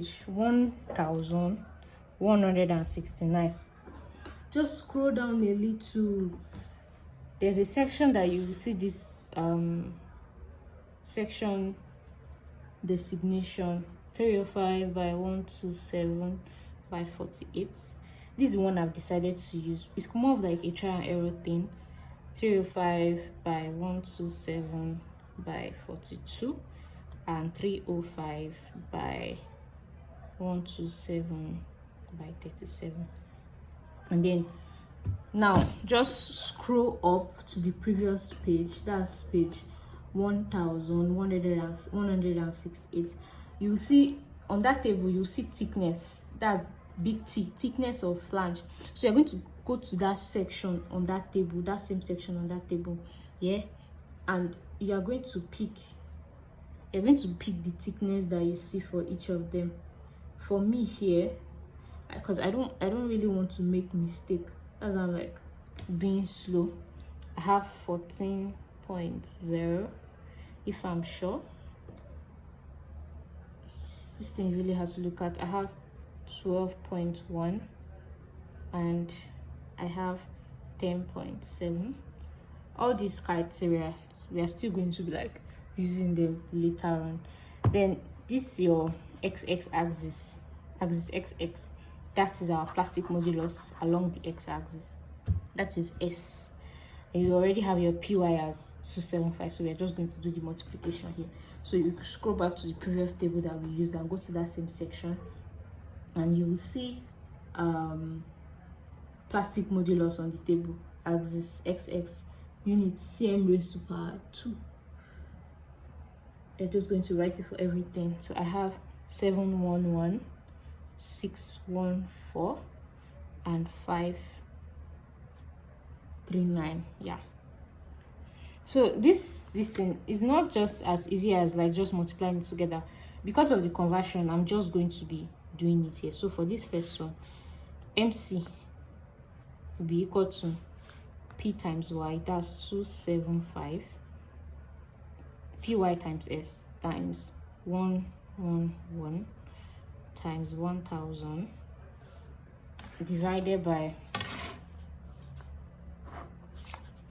page 1169. Just scroll down a little. There's a section that you will see this section designation 305 by 127 by 48. This is the one I've decided to use. It's more of like a trial and error thing. 305 by 127 by 42 and 305 by 127 by 37. And then now just scroll up to the previous page. That's page 1168. You see on that table, you see thickness. That's big T, thickness of flange. So you're going to go to that section on that table, that same section on that table, yeah, and you're going to pick the thickness that you see for each of them. For me here, because I don't really want to make mistake, as I'm like being slow, I have 14.0. if I'm sure. This thing really has to look at. I have 12.1 and I have 10.7. All these criteria, we are still going to be like using them later on. Then this is your x axis xx. That is our plastic modulus along the x-axis. That is S. And you already have your py as 275, so we are just going to do the multiplication here. So you scroll back to the previous table that we used and go to that same section, and you will see plastic modulus on the table, axis xx, unit cm raised to power 2. I'm just going to write it for everything. So I have 711,614 and 539. Yeah. So this thing is not just as easy as like just multiplying it together. Because of the conversion, I'm just going to be doing it here. So for this first one, MC will be equal to P times Y, that's 275, PY times S times 111 times 1000 divided by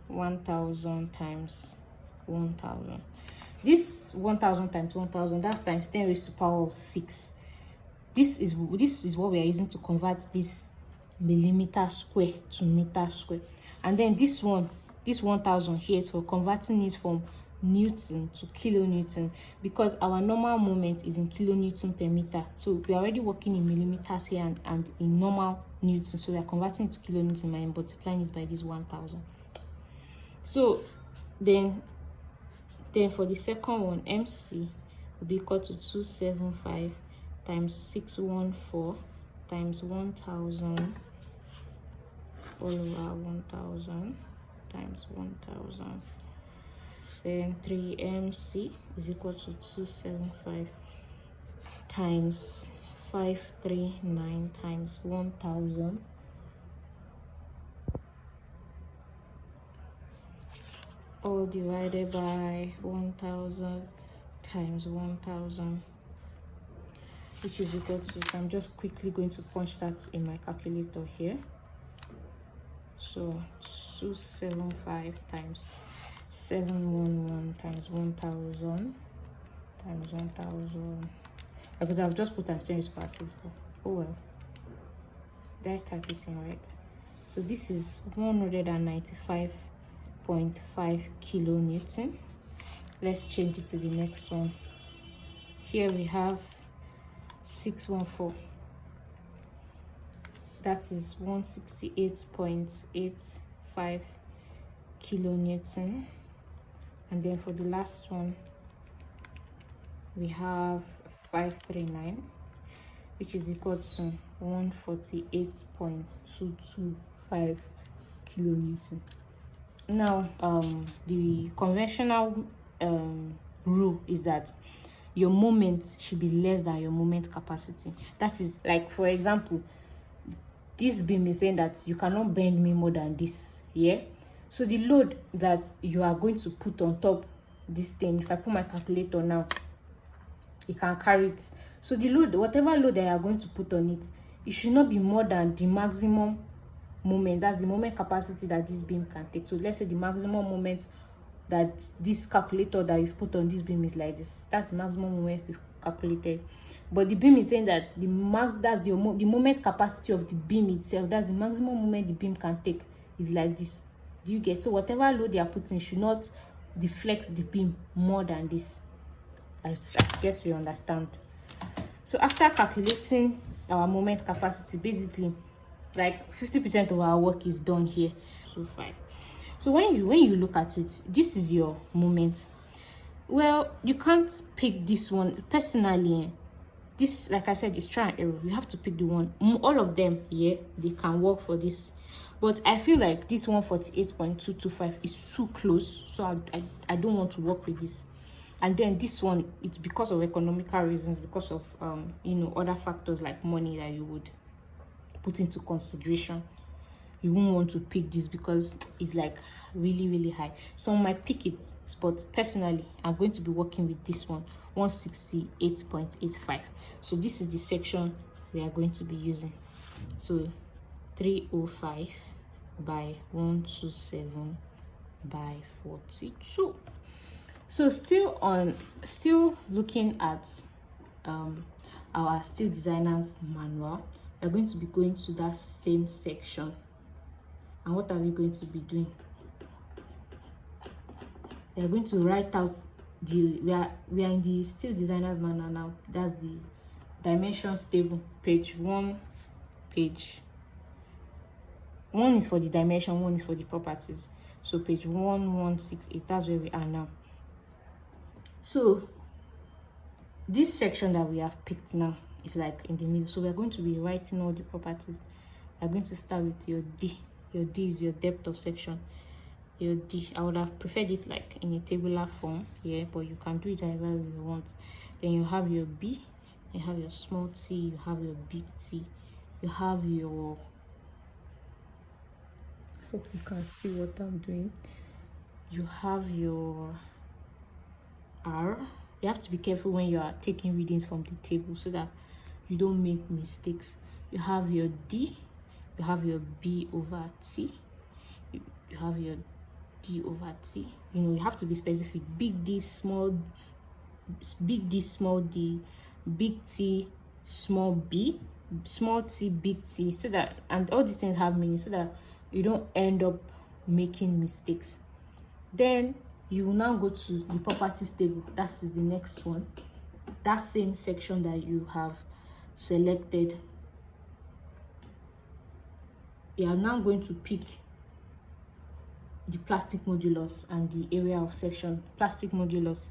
1000 times 1000. This 1000 times 1000, that's times 10 raised to power of 6. This is what we are using to convert this millimeter square to meter square. And then this 1000 here is for converting it from Newton to kilonewton, because our normal moment is in kilonewton per meter. So we're already working in millimeters here and in normal Newton. So we are converting it to kilonewton and multiplying it by this 1000. So then for the second one, MC will be equal to 275 times 614 times 1000 all over 1000 times 1000. Then 3MC is equal to 275 times 539 times 1000 all divided by 1000 times 1000, which is equal to, so I'm just quickly going to punch that in my calculator here. So 275 times 711 times 1000 times 1000. I could have just put times 10 raised to power 6, but oh well. Did I type it in right? So this is 195.5 kilonewton. Let's change it to the next one. Here we have 614. That is 168.85 kilonewton. And then for the last one, we have 539, which is equal to 148.225 kilonewton. Now, the conventional rule is that your moment should be less than your moment capacity. That is, like, for example, this beam is saying that you cannot bend me more than this, yeah? So the load that you are going to put on top this thing, if I put my calculator now, it can carry it. So the load, whatever load that you are going to put on it, it should not be more than the maximum moment. That's the moment capacity that this beam can take. So let's say the maximum moment that this calculator that you've put on this beam is like this. That's the maximum moment you've calculated. But the beam is saying that the max, that's the moment capacity of the beam itself, that's the maximum moment the beam can take, is like this. Do you get? So whatever load they are putting should not deflect the beam more than this. I guess we understand. So after calculating our moment capacity, basically like 50% of our work is done here. So 5. So when you look at it, this is your moment. Well, you can't pick this one personally. This, like I said, is trial and error. You have to pick the one. All of them, yeah, they can work for this. But I feel like this 148.225 is too close. So I don't want to work with this. And then this one, it's because of economical reasons, because of other factors like money that you would put into consideration. You won't want to pick this because it's like really, really high. Some might pick it, but personally, I'm going to be working with this one, 168.85. So this is the section we are going to be using. So 305 by 127 by 42. So still looking at our steel designer's manual, we're going to be going to that same section. And what are we going to be doing? They're going to write out we are in the steel designer's manual now. That's the dimensions table, page 1. Page 1 is for the dimension, 1 is for the properties. So page 1168, that's where we are now. So this section that we have picked now is like in the middle. So we're going to be writing all the properties. We're going to start with your D. Your D is your depth of section. Your D, I would have preferred it like in a tabular form, yeah, but you can do it however you want. Then you have your B, you have your small t, you have your big T, you have your, I hope you can see what I'm doing. You have your R. You have to be careful when you are taking readings from the table so that you don't make mistakes. You have your D, you have your B over T, you have your D over T. You have to be specific. Big D, small d, big T, small b, small t, big T, so that, and all these things have meaning so that you don't end up making mistakes. Then you will now go to the properties table. That is the next one. That same section that you have selected. You are now going to pick the plastic modulus and the area of section. Plastic modulus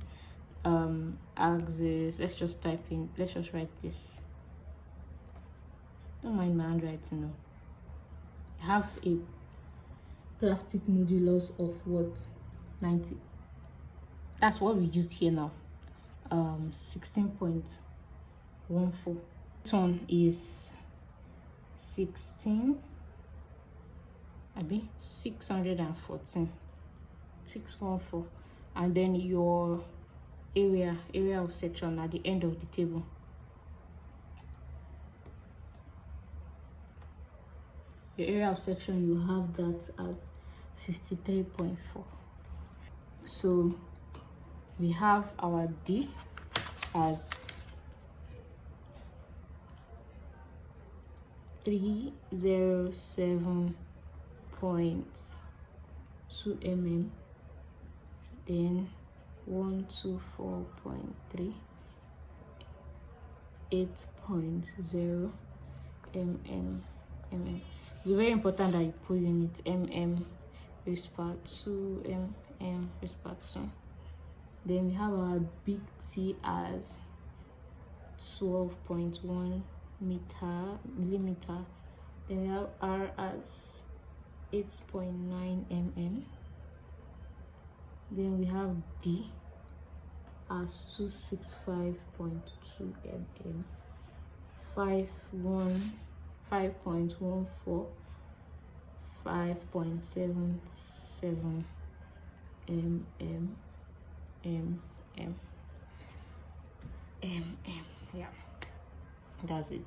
axis. Let's just write this. Don't mind my handwriting now. Have a plastic modulus of what? 90. That's what we used here now. 16.14. This one is 614. 614. And then your area of section at the end of the table. Your area of section, you have that as 53.4. So we have our D as 307.2 mm, then 124.3, 8.0 mm. It's very important that you put unit mm raised power 2 mm raised power 2. Then we have our big T as 12.1 millimeter. Then we have R as 8.9 mm. Then we have D as 265.2 mm. 5.14, 5.77 mm. Yeah, that's it.